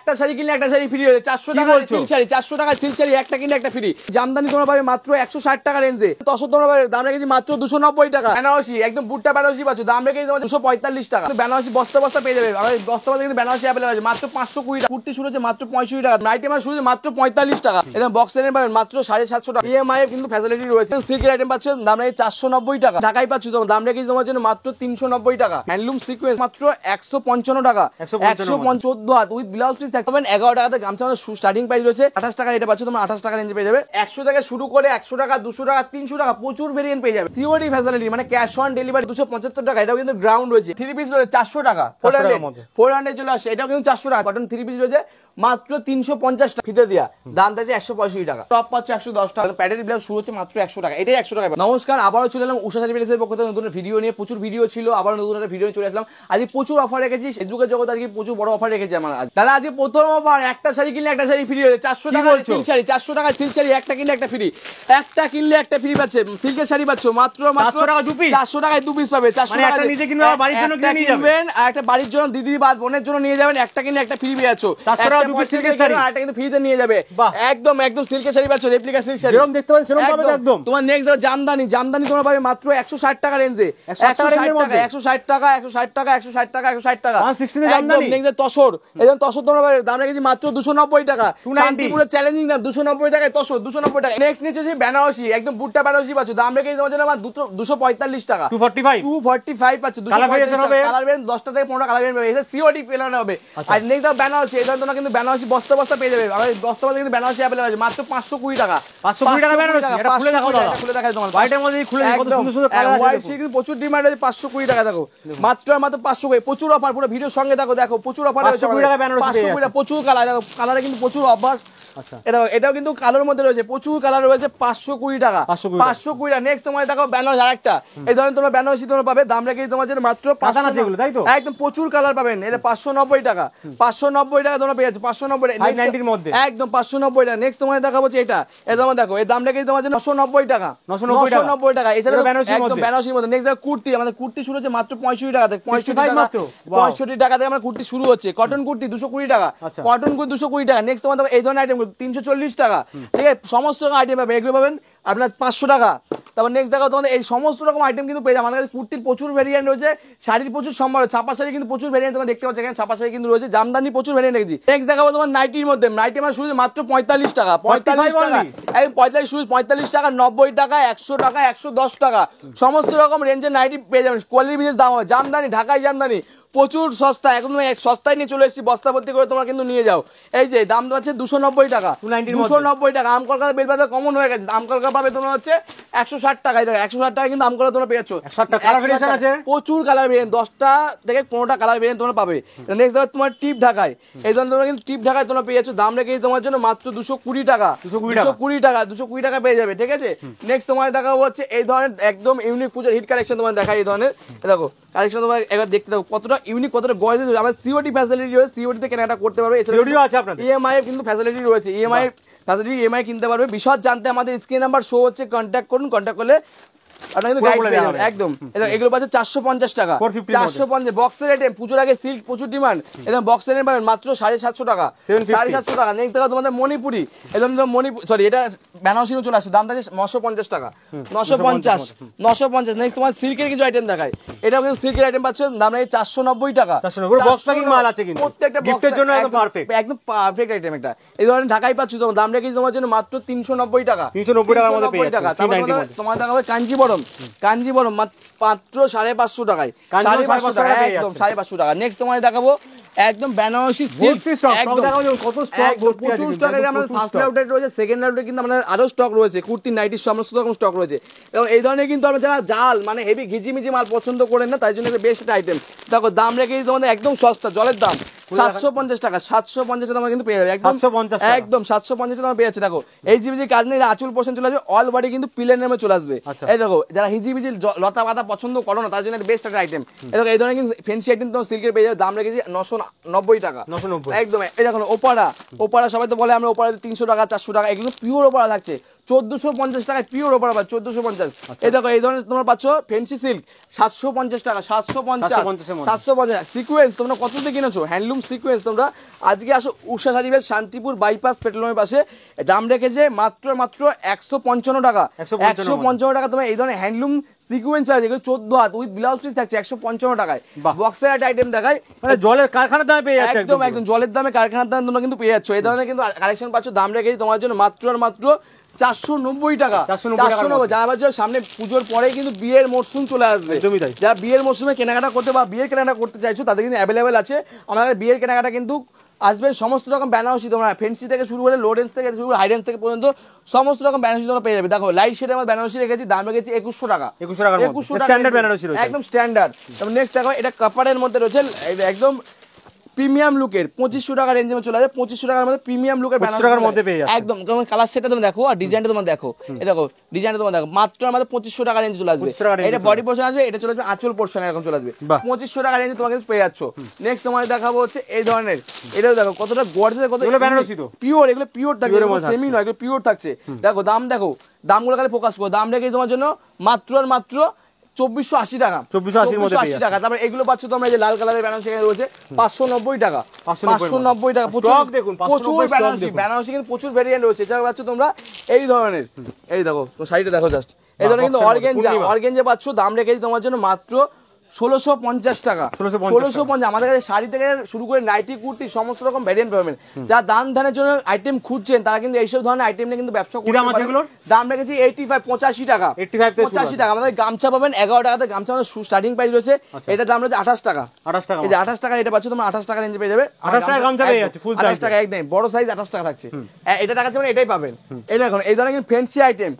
একটা শাড়ি কিনলে একটা শাড়ি ফ্রি হয়ে 400 টাকা সিল্ক শাড়ি, 400 টাকা সিল্ক শাড়ি একটা কিনলে একটা ফ্রি। জামদানি তোমরা পাবে মাত্র 160 টাকা রেঞ্জে। তসর তোমরা পাবে দাম রেখেছি মাত্র 290 টাকা। বেনারসি একদম বুটটা বেনারসি পাচ্ছ, দাম রেখেছি তোমার 245 টাকা। বেনারসি বস্তা বস্তা পেয়ে যাবে, আমাদের বস্তা বস্তা কিন্তু বেনারসি অ্যাভেলেবল আছে মাত্র 520 টাকা। কুর্তি শুরু হচ্ছে মাত্র 65 টাকা, নাইটি আমার শুরু হচ্ছে মাত্র 45 টাকা। এবং বক্স আইটেম পাবেন মাত্র 750 টাকা। ইএমআই কিন্তু ফ্যাসিলিটি রয়েছে। সিল্কের আইটেম পাচ্ছ দাম রেখেছি 490 টাকা। ঢাকায় পাচ্ছ তোমার দাম রেখেছি তোমার জন্য মাত্র 390 টাকা। হ্যান্ডলুম সিকোয়েন্স মাত্র 155 টাকা। 114 হাত উইথ ব্লাউজ পিস থাকতে পাবেন 11 টাকাতে। গামছা আমাদের স্টার্টিং প্রাইস রয়েছে 28 টাকা। এটা পাচ্ছ তোমরা 28 টাকা রেঞ্জে পেয়ে যাবে। 100 থেকে শুরু করে 100 টাকা, 200 টাকা, 300 টাকা প্রচুর ভেরিয়েন্ট পেয়ে যাবে। সিওডি ফ্যাসিলিটি মানে ক্যাশ অন ডেলিভারি 275 টাকা। এটাও কিন্তু গ্রাউন্ড রয়েছে। 3 পিস রয়েছে 400 টাকা, 400 চলে আসে। এটাও কিন্তু 400 টাকা। কটন 3 পিস রয়েছে মাত্র 350 টাকা ফিতে দিয়া, দাম থাকছে 165 টাকা। টপ পাচ্ছে 110 টাকা। প্যাডের ব্লাউজ শুরু হচ্ছে মাত্র 100 টাকা। এটাই 100 টাকা। নমস্কার, আবারও চলে এলাম উষা শাড়ি প্যালেসের পক্ষ থেকে নতুন ভিডিও নিয়ে। প্রচুর ভিডিও ছিল, আবার নতুন একটা ভিডিও চলে আসলাম। আজকে প্রচুর অফার রেখেছি, যুগের জগৎ আজকে প্রচুর বড় অফার রেখেছি আমার। দাদা আজকে প্রথম অফার, একটা শাড়ি কিনলে একটা শাড়ি ফ্রি হয়ে 400 টাকা সিল্ক শাড়ি, 400 টাকা সিল্ক শাড়ি একটা কিনলে একটা ফ্রি। একটা কিনলে একটা ফ্রি পাচ্ছে, সিল্কের শাড়ি পাচ্ছ মাত্র 400 টাকায় 2 পিস পাবে। 400 টাকা নিজে কিনবে, বাড়ির জন্য কিনে যাবেন, আর একটা বাড়ির জন্য দিদি বা বোনের জন্য নিয়ে যাবেন। একটা কিনলে একটা ফ্রি পেয়ে যাচ্ছ, 400 টাকা 2 পিস সিল্কের শাড়ি, আর একটা কিন্তু ফ্রিতে নিয়ে যাবে। একদম একদম সিল্কের শাড়ি পাচ্ছ, রেপ্লিকা সিল্ক শাড়ি যেরকম দেখতে পাচ্ছেন সেরকম পাবে একদম। তোমার নেক্সট জামদানি, জামদানি তোমরা পাবে মাত্র 160 টাকা রেঞ্জে। 160 টাকা, 160 টাকা, 160 টাকা, 160 টাকা, 160 টাকা। 160 জামদানি। নেক্সট তসর, এজন তসর তোমরা পাবে দাম রেখেছি মাত্র 290 টাকা। শান্তিপুরের চ্যালেঞ্জিং দাম 290 টাকায় তসর, 290 টাকা। নেক্সট নিচে আছে বেনারসি, একদম বুটটা বেনারসি পাচ্ছ, দাম রেখেছি তোমার জন্য 245 টাকা। 245 পাচ্ছ, 245 টাকা। কালার বেন 10টা থেকে 15টা কালার বেন পাবে। এটা সিওডি পেলানো হবে। আর নেক্সট বেনারসি, এজন তোমরা কিন্তু বেনারসি বস্তা বস্তা পেয়ে যাবে। আমাদের বস্তা বস্তা কিন্তু বেনারসি অ্যাভেলেবল আছে মাত্র 520 টাকা। 520 টাকা বেনারসি। এটা খুলে দেখাও দাদা, খুলে দেখাই তোমার হোয়াইটের মধ্যে খুলে কত সুন্দর সুন্দর কালার আছে। হোয়াইট কিন্তু প্রচুর ডিমান্ড আছে। 520 টাকা দেখো মাত্র 520। প্রচুর অফার, পুরো ভিডিওর সঙ্গে দেখো, দেখো প্রচুর অফার আছে। 520 টাকা বেনারসি, 520 প্রচুর কালার দেখো, কালারে কিন্তু প্রচুর অফার। আচ্ছা, এটাও কিন্তু কালার মধ্যে রয়েছে, প্রচুর কালার রয়েছে। 520 টাকা, 520 টাকা। নেক্সট তোমার দেখো বেনারস আরেকটা, এই ধরনের তোমরা বেনারসি তোমরা পাবে, দাম রেখেছি তোমার জন্য মাত্র 500 টাকা। তাই তো একদম প্রচুর কালার পাবেন। এটা 590 টাকা, 590 টাকা তোমরা পেয়ে যাচ্ছ। 590 90 এর মধ্যে একদম 590 টাকা। নেক্সট তোমার দেখা হচ্ছে এটা, এই তোমার দেখো এর দাম রেখেছি তোমার জন্য 990 টাকা, 990 টাকা। এছাড়া একদম বেনারসির মধ্যে। নেক্সট কুর্তি, আমাদের কুর্তি শুরু হচ্ছে মাত্র 65 টাকা থেকে। 65 টাকা থেকে আমার কুর্তি শুরু হচ্ছে। কটন কুর্তি 220 টাকা, কটন কুর্তি 220 টাকা। নেক্সট তোমার এই ধরনের আইটেম 340 টাকা। ঠিক আছে, সমস্ত রকম আইটেম পাবেন। এগুলো পাবেন আপনার 500 টাকা। তারপর নেক্সট দেখো তোমাদের এই সমস্ত রকম আইটেম কিন্তু পেয়ে যাবে। আমাদের কাছে কুর্তির প্রচুর ভেরিয়েন্ট রয়েছে, শাড়ির প্রচুর সম্ভার। ছাপা শাড়ি কিন্তু প্রচুর ভেরিয়েন্ট তোমরা দেখতে পাচ্ছ এখানে, ছাপা শাড়ি কিন্তু রয়েছে। জামদানি প্রচুর ভেরিয়েন্ট রেখেছি। নেক্সট দেখাবো তোমার নাইটির মধ্যে। নাইটি আমার শুরু মাত্র 45 টাকা, 45 টাকা একদম 45 শুরু, 45 টাকা, 90 টাকা, 100 টাকা, 110 টাকা। সমস্ত রকম রেঞ্জের নাইটি পেয়ে যাবেন। কোয়ালিটি বিশেষ দাম হবে। জামদানি, ঢাকায় জামদানি প্রচুর সস্তা, একদম সস্তায় নিয়ে চলে এসেছি। বস্তা ভর্তি করে তোমরা কিন্তু নিয়ে যাও। এই যে দাম হচ্ছে 290 টাকা, 290 টাকা। আম কলকাতা বেলবাজার কমন হয়ে গেছে। আম কলকাতা পাবে তোমরা হচ্ছে 160 টাকায়। দেখো 160 টাকা কিন্তু আম কলকাতা তোমরা পেয়েছো। প্রচুর কালার ভেরিয়েন্ট, 10টা থেকে 15টা কালার ভেরিয়েন্ট তোমরা পাবে। নেক্সট দেখো তোমার টিপ ঢাকায়, এই জন্য তোমরা কিন্তু টিপ ঢাকায় তোমরা পেয়ে যাচ্ছ। দাম রেখেছি তোমার জন্য মাত্র 220 টাকা, 220 টাকা, 220 টাকা পেয়ে যাবে। ঠিক আছে, নেক্সট তোমার দেখা হচ্ছে এই ধরনের একদম ইউনিক পূজার হিট কালেকশন তোমার দেখাই। এই ধরনের দেখো কালেকশন তোমরা একবার দেখতে দাও, কতটা ইউনিক, কতটা গর্জিয়াস। আমাদের সিওডি ফ্যাসিলিটি রয়েছে, সিওডি তে কেনাকাটা করতে পারবে। এছাড়া আছে আপনাদের ইএমআই এর কিন্তু ফ্যাসিলিটি রয়েছে। ইএমআই ফ্যাসিলিটি, ইএমআই কিনতে পারবে। বিশদ জানতে আমাদের স্ক্রিন নাম্বার শো হচ্ছে, কন্ট্যাক্ট করুন। কন্ট্যাক্ট করলে আপনারা কিন্তু গাইড পেয়ে যাবেন একদম। এগুলো পাচ্ছে 450 টাকা, 450 বক্সের আইটেম। পুজোর আগে সিল্ক প্রচুর ডিমান্ড। একদম বক্সের আইটেম পাবেন মাত্র 750 টাকা, 750 টাকা। নেক্সট দেখো তোমাদের মণিপুরি, একদম মণিপুর সরি এটা বেনারসি চলে আসছে, দাম থাকে 950 টাকা, 950, 950। নেক্সট তোমার সিল্কের কিছু আইটেম দেখায়। এটা কিন্তু সিল্কের আইটেম পাচ্ছ, দাম থাকে 490 টাকা। বক্স প্যাকিং মাল আছে কিন্তু প্রত্যেকটা গিফটের জন্য একদম পারফেক্ট, একদম পারফেক্ট আইটেম এটা। এই ধরনের ঢাকায় পাচ্ছ, দাম রেখেছি তোমার জন্য মাত্র 390 টাকা, 390 টাকার মধ্যে পেয়ে যাচ্ছ। তোমার দেখা হবে কাঞ্জিবরম, কাঞ্জিবরম মাত্র 550 টাকায়, 550 টাকা, একদম 550 টাকা। নেক্সট তোমাদের দেখাবো একদম বেনারসি সিল্ক, একদম কত স্টক, প্রচুর স্টক। এর আমাদের ফার্স্ট আউটলেট রয়েছে, সেকেন্ড আউটলেট কিন্তু আমাদের আরো স্টক রয়েছে। কুর্তি, নাইটি সমস্ত রকম স্টক রয়েছে। এবং এই ধরনের কিন্তু আমরা যারা জাল মানে হেভি ঘিজিমিজি মাল পছন্দ করেন না, তাই জন্য বেস্ট একটা আইটেম। দেখো দাম রেখেছি তোমাদের একদম সস্তা, জলের দাম 750 টাকা, 750 টাকা কিন্তু পেয়ে যাবে একদম, একদম 750 টাকা পেয়ে যাচ্ছে। দেখো এই জিবিজি কাজ নেই, আঁচল পোর্শন চলে আসবে, অল বডি কিন্তু প্লেন নামে চলে আসবে। এই দেখো যারা হিজিবিজি লতা পাতা পছন্দ করো না, তার জন্য বেস্ট একটা আইটেম। এই দেখো এই ধরনের কিন্তু ফ্যান্সি আইটেম তোমার সিল্কের পেয়ে যাবে। দাম রেখেছি 990 টাকা, 990 একদম। এই দেখো ওপারা, ওপারা সবাই তো বলে আমরা ওপারা 300 টাকা, 400 টাকা, এগুলো পিওর ওপারা থাকছে 1450 টাকায়, পিওর ওপারা পাচ্ছ 1450। এই দেখো এই ধরনের তোমরা পাচ্ছ ফ্যান্সি সিল্ক 750 টাকা, 750, 750। সিকোয়েন্স তোমরা কত দিয়ে কিনেছো? হ্যান্ডলুম সিকোয়েন্স তোমরা আজকে আসো উষা শাড়ি বেশ শান্তিপুর বাইপাস পেট্রোলের পাশে, দাম রেখেছে মাত্র 155 টাকা। 155 টাকা তোমার এই ধরনের হ্যান্ডলুম সিকোয়েন্স আছে, এগুলো 14 হাত উইথ ব্লাউজ পিস থাকছে 155 টাকায়। বক্সের একটা আইটেম দেখায়, মানে জলের কারখানার দামে পেয়ে যাচ্ছে, একদম একদম জলের দামে কারখানার দামে তোমরা কিন্তু পেয়ে যাচ্ছ। এই ধরনের কিন্তু কালেকশন পাচ্ছ, দাম রেখেছি তোমার জন্য মাত্র আর মাত্র 490 টাকা। 490 যারা ভাবছো সামনে পুজোর পরেই কিন্তু বিয়ের মরশুম চলে আসবে, যারা বিয়ের মরশুমে কেনাকাটা করতে বা বিয়ের কেনাকাটা করতে চাইছো তাদের কিন্তু অ্যাভেলেবেল আছে আমাদের বিয়ের কেনাকাটা কিন্তু আসবে। সমস্ত রকম বেনারসি তোমরা ফ্যান্সি থেকে শুরু করে লো রেঞ্জ থেকে শুরু করে হাই রেঞ্জ থেকে পর্যন্ত সমস্ত রকম বেনারসি তোমরা পেয়ে যাবে। দেখো লাইট শেডে আমার বেনারসি রেখেছি, দাম রেখেছি 2100 টাকা। 2100 টাকা স্ট্যান্ডার্ড বেনারসি রয়েছে, একদম স্ট্যান্ডার্ড। তারপর নেক্সট দেখো এটা কাপড়ের মধ্যে রয়েছে একদম প্রিমিয়াম লুকের 2500 টাকা রেঞ্জে চলে যাবে। 2500 টাকার মধ্যে প্রিমিয়াম লুকের টাকার মধ্যে পেয়ে যাচ্ছে একদম। তোমার কালার সেটটা তুমি দেখো আর ডিজাইনটা তোমার দেখো, এই দেখো ডিজাইনটা তোমার দেখো, মাত্র আমাদের 2500 টাকা রেঞ্জ চলে আসবে। এটা বডি পোর্শন আসবে, এটা চলে আসবে আঁচল পোর্শন, এরকম চলে আসবে 2500 টাকা রেঞ্জে তোমাকে পেয়ে যাচ্ছ। নেক্সট তোমাদের দেখাবো হচ্ছে এই ধরনের, এটাও দেখো কতটা গর্জিয়াস, কত বেনারসি তো পিওর, এগুলো পিওর থাকছে, সেমি নয়, এগুলো পিওর থাকছে। দেখো দাম, দেখো দামগুলো খালি ফোকাস করো, দাম রেখে তোমার জন্য মাত্র আর মাত্র 2480 টাকা। 2480 টাকা। তারপর এগুলো পাচ্ছ তোমরা যে লাল কালারের বেনারসি এখানে রয়েছে 590 টাকা। 590 টাকা প্রচুর বেনারসি কিন্তু প্রচুর ভেরিয়েন্ট রয়েছে। এছাড়া পাচ্ছ তোমরা এই ধরনের, এই দেখো তো শাড়িটা দেখো জাস্ট, এই ধরনের কিন্তু অর্গেঞ্জা পাচ্ছ, দাম রেখেছি তোমার জন্য মাত্র 1650 টাকা। 1650। আমাদের কাছে শাড়ি থেকে শুরু করে নাইটি কুর্তি সমস্ত রকম ভ্যারিয়েন্ট পাবেন। যারা দান ধানের জন্য আইটেম খুঁজছেন তারা কিন্তু এইসব ধরনের আইটেম নিয়ে কিন্তু ব্যবসা করতে পারেন। দাম রেখেছি 85 টাকা। 85 টাকা। আমাদের গামছা পাবেন 11 টাকাতে, গামছা আমাদের স্টার্টিং প্রাইস রয়েছে, এটা দাম রয়েছে 28 টাকা। এই যে 28 টাকা, এটা পাচ্ছ তোমরা 28 টাকা রেঞ্জে পেয়ে যাবে। 28 টাকা গামছা পেয়ে যাচ্ছে, ফুল সাইজ 28 টাকা একদম বড় সাইজ 28 টাকা থাকছে। এটা টাকা মানে এটাই পাবেন। এই দেখুন এই ধরনের কিন্তু ফ্যান্সি আইটেম,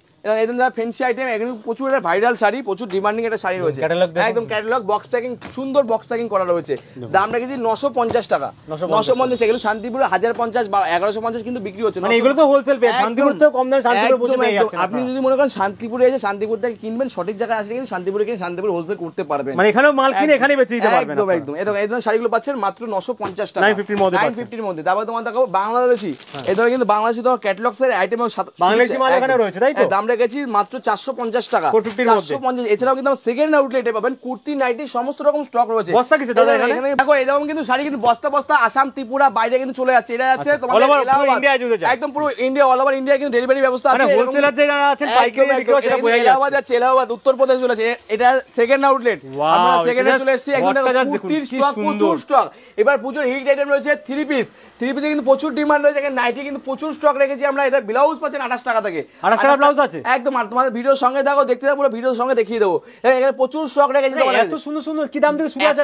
ফ্যান্সি আইটেম, এখানে প্রচুর একটা ভাইরাল শাড়ি, প্রচুর ডিমান্ডিং একটা শাড়ি রয়েছে, একদম ক্যাটালগ বক্স প্যাকিং, সুন্দর বক্স প্যাকিং করা রয়েছে। দাম রেখেছি 950 টাকা। 950 টাকা। এগুলো শান্তিপুরে 1050 বা 1150 কিন্তু বিক্রি হচ্ছে, মানে এগুলো তো হোলসেল পেয়ে, শান্তিপুর থেকে কম দামে শান্তিপুরে বসে পেয়ে যাচ্ছেন। আপনি যদি মনে করেন শান্তিপুরে এসে শান্তিপুর থেকে কিনবেন, সঠিক জায়গায় আসলে কিন্তু শান্তিপুরে কিনে শান্তিপুর হোলসেল করতে পারবেন, মানে এখানেও মাল কিনে এখানেই বেচে দিতে পারবেন। একদম একদম। এই ধরনের শাড়িগুলো পাচ্ছেন মাত্র 950 টাকা, 950 এর মধ্যে। তারপর তোমার দেখো বাংলাদেশি, এই ধরনের কিন্তু বাংলাদেশি তোমার ক্যাটালগস এর আইটেম বাংলাদেশি মাল এখানে রয়েছে, তাই তো? দাম রেখেছি মাত্র 450 টাকা। 450। এছাড়াও কিন্তু সেকেন্ড আউটলেটে পাবেন কুর্তি নাইটি সমস্ত রকম স্টক রয়েছে। বস্তা কিছু দাদা এখানে দেখো এরকম কিন্তু শাড়ি কিন্তু বস্তা বস্তা আসাম ত্রিপুরা বাইরে কিন্তু চলে যাচ্ছে। এটা যাচ্ছে তোমাদের একদম পুরো ইন্ডিয়া, অল ওভার ইন্ডিয়া কিন্তু ডেলিভারি ব্যবস্থা আছে। মানে হোলসেলার যারা আছেন পাইকারি বিক্রি করে সেটা বোঝা যাচ্ছে। এলাহাবাদ যাচ্ছে, এলাহাবাদ উত্তরপ্রদেশ চলে যাচ্ছে, এটা সেকেন্ড আউটলেট। আমরা সেকেন্ডে চলে এসেছি। এখন কুর্তির স্টক প্রচুর স্টক। এবার পুজোর হিট আইটেম রয়েছে থ্রি পিস, থ্রি পিসে কিন্তু প্রচুর ডিমান্ড রয়েছে। এখানে নাইটি কিন্তু প্রচুর স্টক রেখেছি আমরা। এটা ব্লাউজ পাচ্ছেন 28 টাকা থেকে। 28 টাকা ব্লাউজ আছে একদম। আর তোমাদের ভিডিওর সঙ্গে দেখো, দেখতে থাকো পুরো ভিডিওর সঙ্গে দেখিয়ে দেবো। এখানে প্রচুর স্টক রেখেছি। এত সুন্দর সুন্দর কি দাম থেকে শুরু আছে?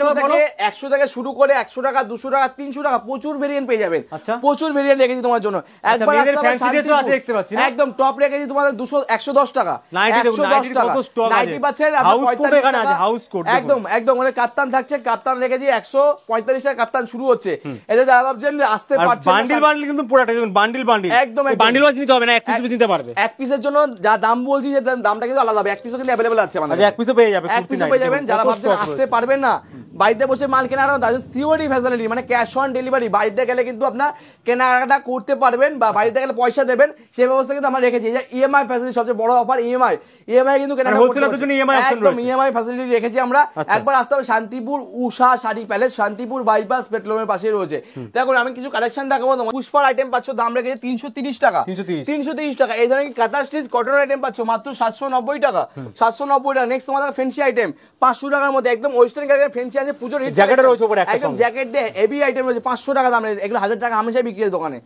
100 থেকে শুরু করে 100 টাকা, 200 টাকা, 300 টাকা প্রচুর ভেরিয়েন্ট পেয়ে যাবেন। প্রচুর ভেরিয়েন্ট রেখেছি তোমার জন্য। একবার একদম টপ রেখেছি তোমাদের 110 টাকা। 110 টাকা নাইটি পাচ্ছেন আপনারা 45 টাকা। একদম একদম। মানে কাপ্তান থাকছে, কাপ্তান রেখেছি 145 টাকা কাপ্তান শুরু হচ্ছে। এতে যারা ভাবছেন আসতে পারছেন বান্ডিল বান্ডিল কিন্তু পুরোটা বান্ডিল বান্ডিল একদম বান্ডিল ওয়াইজ নিতে হবে না, এক পিস নিতে পারবে। এক পিসের জন্য যা দাম বলছি যে দামটা কিন্তু আলাদা হবে। এক পিসও কিন্তু अवेलेबल আছে আমাদের। এক পিসও পেয়ে যাবে, এক পিসও পেয়ে যাবেন। যারা ভাবছেন আসতে পারবেন না, বাড়িতে বসে মাল কেনার সিওডি ফ্যাসিলিটি, মানে ক্যাশ অন ডেলিভারি, বাড়িতে গেলে কিন্তু আপনার কেনাকাটা করতে পারবেন বা বাড়িতে গেলে পয়সা দেবেন, সেই ব্যবস্থা কিন্তু আমরা রেখেছি। যে ইএমআই ফ্যাসিলিটি সবচেয়ে বড় অফার, ইএমআই কিন্তু কেনাকাটা হোলসেলারদের জন্য ইএমআই অপশন রয়েছে। একদম ইএমআই ফ্যাসিলিটি রেখেছি আমরা। একবার আসতে হবে শান্তিপুর উষা শাড়ি প্যালেস, শান্তিপুর বাইপাস পেট্রোলের পাশে রয়েছে। দেখুন আমি কিছু কালেকশন দেখাবো তোমার। পুষ্পার আইটেম পাচ্ছ, দাম রেখেছি 330 টাকা। 330 টাকা। এই ধরনের কাঁথা স্টিচ কটন আইটেম পাচ্ছ মাত্র 790 টাকা। 790 টাকা। নেক্সট তোমাদের ফ্যান্সি আইটেম 500 টাকার মধ্যে, একদম ওয়েস্টার্ন কালারের ফ্যান্সি আছে, পুজোর হিট জ্যাকেট রয়েছে উপরে একটা, একদম জ্যাকেট দিয়ে হেভি আইটেম রয়েছে 500 টাকা দাম। এগুলো 1000 টাকা হামেশাই বিক্রি হয় দোকানে।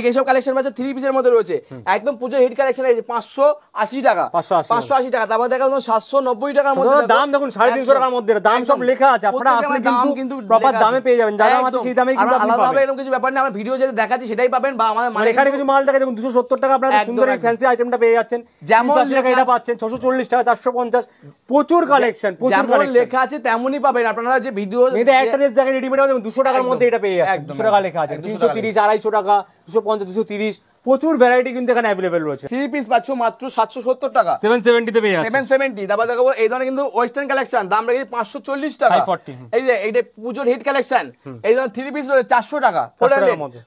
এইসব কালেকশন পাচ্ছ থ্রি পিসের মধ্যে রয়েছে, একদম পুজোর হিট কালেকশন আছে 580 টাকা। 580 টাকা। তারপর দেখো 790 টাকার মধ্যে দাম, দেখুন 350 টাকার মধ্যে দাম সব লেখা আছে। আপনারা আসলে কিন্তু প্রপার দামে পেয়ে যাবেন, যারা আমাদের সেই দামে কিন্তু আপনি আলাদা এরকম কিছু ব্যাপার না। আমরা ভিডিও যেটা দেখাচ্ছি সেটাই পাবেন। বা আমাদের মানে এখানে কিছু মাল থাকে দেখুন 270 টাকা আপনারা সুন্দর এই ফ্যান্সি আইটেমটা পেয়ে যাচ্ছেন। যেমন টাকা এটা পাচ্ছেন 640 টাকা, 450। প্রচুর কালেকশন, যেমন লেখা আছে তেমনই পাবেন আপনারা। যে ভিডিও এটা একটা ড্রেস দেখেন রেডিমেড 200 টাকার মধ্যে এটা পেয়ে যাচ্ছেন। 200 টাকা লেখা আছে, 330, 250 টাকা, 250, 230 প্রচুর ভ্যারাইটি কিন্তু এখানে अवेलेबल রয়েছে। থ্রি পিস পাচ্ছ মাত্র 770 টাকা। 770 তে পেয়ে যাচ্ছে। 770। তারপর দেখো এই ধরনের কিন্তু ওয়েস্টার্ন কালেকশন, দাম রেখেছি 540 টাকা। 540। এই যে এইটা পুজোর হিট কালেকশন, এই ধরনের থ্রি পিস রয়েছে 400 টাকা।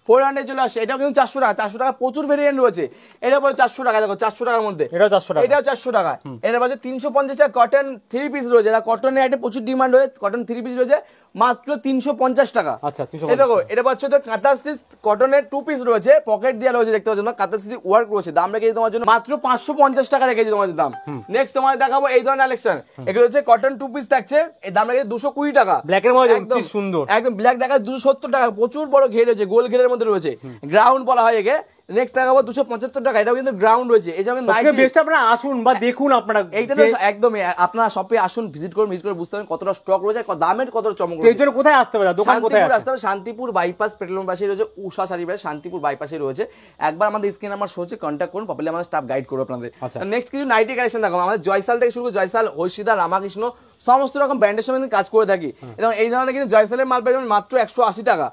400 চলে আসে। এটাও কিন্তু 400 টাকা। 400 টাকা প্রচুর ভেরিয়েন্ট রয়েছে। এটা পরে 400 টাকা। দেখো 400 টাকার মধ্যে এটাও 400 টাকা। এটাও 400 টাকা। এর পাশে 350 টাকা কটন থ্রি পিস রয়েছে। এটা কটনের আইটেম প্রচুর ডিমান্ড রয়েছে। কটন থ্রি পিস রয়েছে মাত্র 350 টাকা। আচ্ছা, 350 এই দেখো এটা পাচ্ছ তো কাঁথা স্টিচ কটনের 2 পিস রয়েছে, পকেট দেওয়া রয়েছে, দেখতে পাচ্ছ না, কাঁথা স্টিচ ওয়ার্ক রয়েছে। দাম রেখেছি তোমার জন্য মাত্র 550 টাকা রেখেছি তোমার দাম। নেক্সট তোমার দেখাবো এই ধরনের কালেকশন, এগুলো হচ্ছে কটন 2 পিস থাকছে, এই দাম রেখেছি 220 টাকা। ব্ল্যাকের মধ্যে একদম কি সুন্দর, একদম ব্ল্যাক দেখা 270 টাকা, প্রচুর বড় ঘের রয়েছে, গোল ঘেরের মধ্যে রয়েছে, গ্রাউন্ড বলা হয় একে। নেক্সট দেখাবো 275 টাকা, এটাও কিন্তু গ্রাউন্ড রয়েছে। এই যেমন বেস্ট আপনারা আসুন বা দেখুন, আপনারা এইটা তো একদমই আপনারা শপে আসুন, ভিজিট করুন, ভিজিট করে বুঝতে পারবেন কতটা স্টক রয়েছে, দামের কতটা চমক রয়েছে। এর জন্য কোথায় আসতে হবে, দোকান কোথায় শান্তিপুর আছে? আসতে হবে, শান্তিপুর বাইপাস পেট্রোল পাম্প পাশে রয়েছে উষা শাড়ি বাজার, শান্তিপুর বাইপাসে রয়েছে। একবার আমাদের স্ক্রিন নাম্বার শো হচ্ছে, কন্ট্যাক্ট করুন, প্রপারলি আমাদের স্টাফ গাইড করবে আপনাদের। নেক্সট কিছু নাইটি কালেকশন দেখাবো, আমাদের জয়সাল থেকে শুরু করে জয়সাল, ঐশিদা, রামাকৃষ্ণ সমস্ত রকম ব্র্যান্ডের সঙ্গে কিন্তু কাজ করে থাকি। এবং এই ধরনের কিন্তু জয়সালের মাল পাবেন মাত্র 180 টাকা,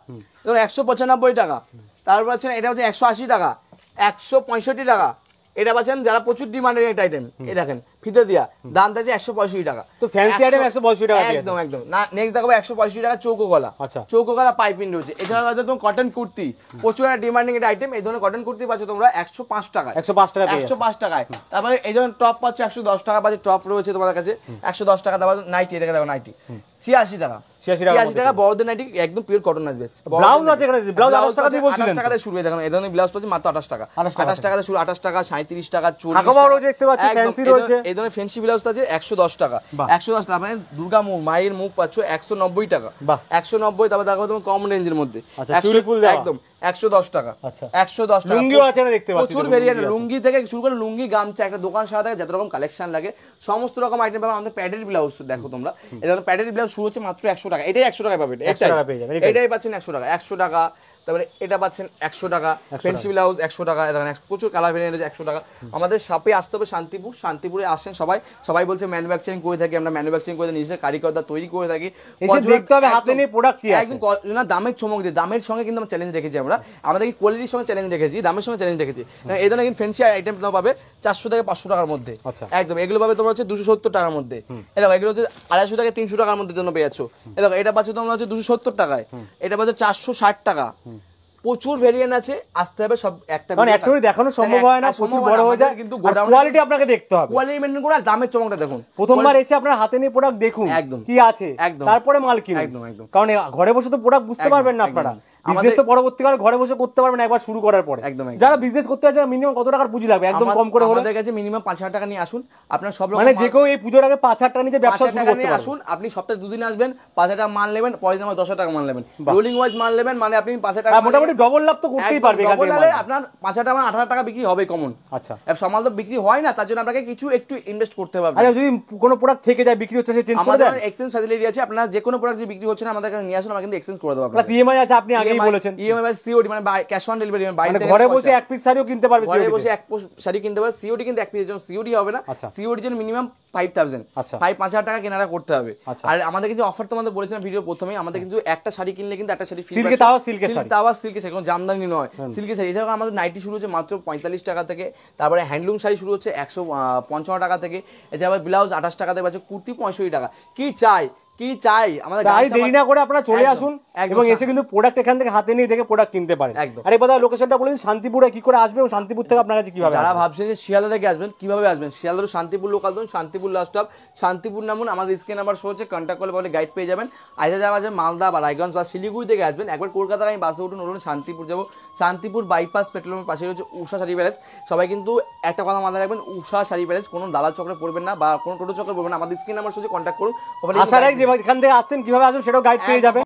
এবং 195 টাকা। তারপর হচ্ছে এটা হচ্ছে 180 টাকা, 165 টাকা। এটা পাচ্ছেন যারা প্রচুর ডিমান্ডের একটা আইটেম, এই দেখেন ফিতে দিয়া, দাম থাকছে 165 টাকা। তো ফ্যান্সি আইটেম 165 টাকা দিয়ে একদম একদম না। নেক্সট দেখাবো 165 টাকা চৌকো গলা। আচ্ছা, চৌকো গলা পাইপিং রয়েছে। এছাড়া আছে তোমার কটন কুর্তি, প্রচুর ডিমান্ডিং একটা আইটেম। এই ধরনের কটন কুর্তি পাচ্ছ তোমরা 105 টাকায়, 105 টাকা, 105 টাকায়। তারপরে এই ধরনের টপ পাচ্ছ 110 টাকা পাচ্ছে, টপ রয়েছে তোমাদের কাছে 110 টাকা। তারপর নাইটি, দেখে দেখো নাইটি 86 টাকা, 86 টাকা বড়দের নাইটি, একদম পিওর কটন আসবে। ব্লাউজ আছে এখানে, ব্লাউজ 28 টাকা দিয়ে বলছিলেন, 28 টাকা থেকে শুরু হয়ে, দেখুন এই ধরনের ব্লাউজ পাচ্ছি মাত্র 28 টাকা, 28 টাকা থেকে শুরু, 28 টাকা, 37 টাকা, 40 টাকা দেখতে পাচ্ছি, ফ্যান্সি রয়েছে। এই ধরনের ফ্যান্সি ব্লাউজ আছে 110 টাকা, 110 টাকা। মানে দুর্গা মুখ, মায়ের মুখ পাচ্ছ 190 টাকা, 190। তারপর দেখো তুমি কম রেঞ্জের মধ্যে একদম 110 টাকা, 110 টাকা। লুঙ্গিও আছে না, দেখতে পাচ্ছি প্রচুর ভেরিয়েন্ট, লুঙ্গি থেকে শুরু করে লুঙ্গি, গামছা, একটা দোকান সারা থেকে যত রকম কালেকশন লাগে সমস্ত রকম আইটেম পাবে। আমাদের প্যাডেড ব্লাউজ দেখো তোমরা, এই ধরনের প্যাডেড ব্লাউজ শুরু হচ্ছে মাত্র 100 টাকা। এটাই 100 টাকায় পাবে, এটাই পাচ্ছেন 100 টাকা, 100 টাকা। তারপরে এটা পাচ্ছেন 100 টাকা, ফ্যান্সি ব্লাউজ 100 টাকা। প্রচুর কালার ভেরিয়েন্ট আছে 100 টাকা। আমাদের শপে আসতে হবে শান্তিপুর, শান্তিপুরে আসেন সবাই। সবাই বলছে ম্যানুফ্যাকচারিং করে থাকি, আমরা ম্যানুফ্যাকচারিং করে নিজের কারিগররা তৈরি করে থাকি। দেখতে হবে হাতে নিয়ে প্রোডাক্ট কি আছে, একদম না দামের চমক দিয়ে, দামের সঙ্গে কিন্তু আমরা চ্যালেঞ্জ রেখেছি, আমরা আমাদের কোয়ালিটির সঙ্গে চ্যালেঞ্জ রেখেছি, দামের সঙ্গে চ্যালেঞ্জ রেখেছি। এই ধরনের কিন্তু ফ্যান্সি আইটেম তোমরা পাবে 400 থেকে 500 টাকার মধ্যে, একদম। এগুলো পাবে তোমরা হচ্ছে 270 টাকার মধ্যে। দেখো এগুলো হচ্ছে 250 থেকে 300 টাকার মধ্যে জন্য পেয়ে যাচ্ছ। দেখো এটা পাচ্ছ তোমরা হচ্ছে 270 টাকায়, এটা পাচ্ছ 460 টাকা। প্রচুর ভেরিয়েন্ট আছে, আসতে হবে সব। একটা মানে একটা করে দেখানো সম্ভব হয় না, প্রচুর বড় হয়ে যায়, কিন্তু কোয়ালিটি আপনাকে দেখতে হবে, কোয়ালিটি মেনটেন করে। আর দামের চমকটা দেখুন, প্রথমবার এসে আপনার হাতে নিয়ে প্রোডাক্ট দেখুন একদম কি আছে, তারপরে মাল কিনুন। একদম একদম, কারণ ঘরে বসে তো প্রোডাক্ট বুঝতে পারবেন না আপনারা, বিজনেস তো পরবর্তীকালে ঘরে বসে করতে পারবেন একবার শুরু করার পরে। একদম, যারা বিজনেস করতে আছে মিনিমাম কত টাকার পুঁজি লাগবে, একদম কম করে হলে আমাদের কাছে মিনিমাম 5000 টাকা নিয়ে আসুন। আপনার সব রকম মানে যে কেউ এই পুজোর আগে 5000 টাকা নিয়ে ব্যবসা শুরু করতে পারবেন। আসুন, আপনি সপ্তাহে 2 দিন আসবেন, 5000 টাকা মাল নেবেন, পরের দিন 10,000 টাকা মাল নেবেন, রোলিং ওয়াইজ মাল নেবেন, মানে আপনি 5000 টাকা মোটামুটি ডবল লাভ তো করতেই পারবে। ডবল হলে আপনার 5000 টাকা 8000 টাকা বিক্রি হবে কমন। আচ্ছা, সমাল তো বিক্রি হয় না, তার জন্য আপনাকে কিছু একটু ইনভেস্ট করতে হবে। আচ্ছা, যদি কোনো প্রোডাক্ট থেকে যায় বিক্রি হচ্ছে, চেঞ্জ করে দেন। আমাদের এক্সচেঞ্জ ফ্যাসিলিটি আছে, আপনারা যে কোনো প্রোডাক্ট যদি বিক্রি হচ্ছে না আমাদের কাছে নিয়ে আসুন, আমরা কিন্তু এক্সচেঞ্জ করে দেব। প্লাস ইএমআই আছে, আপনি আগেই বলেছেন। ইএমআই বাই সিওডি, মানে ক্যাশ অন ডেলিভারি, মানে ঘরে বসে এক পিস শাড়িও কিনতে পারবে, ঘরে বসে এক পিস শাড়ি কিনতে পারবে। সিওডি কিন্তু এক পিসের জন্য সিওডি হবে না, সিওডির জন্য মিনিমাম 5000, 5000 টাকা কেনারা করতে হবে। আর আমাদের কিন্তু অফার তোমাদের বলেছিলাম ভিডিও প্রথমেই, আমাদের কিন্তু একটা শাড়ি কিনলে কিন্তু একটা শাড়ি ফ্রি, তাও সিল্কের শাড়ি, কোনো জামদানি নয়, সিল্কের শাড়ি। এছাড়াও আমাদের নাইটি শুরু হচ্ছে মাত্র 45 টাকা থেকে, তারপরে হ্যান্ডলুম শাড়ি শুরু হচ্ছে 155 টাকা থেকে। এছাড়া ব্লাউজ 28 টাকা থেকে পাচ্ছে, কুর্তি 65 টাকা। কি চাই আমাদের দেরি না করে আপনারা চলে আসুন এবং এসে কিন্তু প্রোডাক্ট এখান থেকে হাতে নিয়ে দেখে প্রোডাক্ট কিনতে পারেন। আর এবার লোকেশনটা বলেন, শান্তিপুরে কি করে আসবে এবং শান্তিপুর থেকে আপনার কাছে কিভাবে, যারা ভাবছেন যে শিয়ালদা থেকে আসবেন কিভাবে আসবেন, শিয়ালদা শান্তিপুর লোকাল ধরুন, শান্তিপুর লাস্ট স্টপ, শান্তিপুর নামুন, আমাদের স্ক্রিন নাম্বার শো হচ্ছে, কন্ট্যাক্ট করলে বলে গাইড পেয়ে যাবেন। আইসা যাওয়া আছে মালদা বা রায়গঞ্জ বা শিলিগুড়ি থেকে আসবেন, একবার কলকাতায় আমি বাসে উঠুন, শান্তিপুর যাবো, শান্তিপুর বাইপাস পেট্রোল পাম্পের পাশে রয়েছে উষা শাড়ি প্যালেস। সবাই কিন্তু একটা কথা মাথায় রাখবেন, উষা শাড়ি প্যালেস, কোনো দালাল চক্রে পড়বেন না বা কোনো টোটো চক্রে পড়বেন না। আমাদের স্ক্রিন নাম্বার শো হচ্ছে, কন্ট্যাক্ট করুন। আসার আগে যেখান থেকে আসছেন কিভাবে আসবেন সেটাও গাইড পেয়ে যাবেন।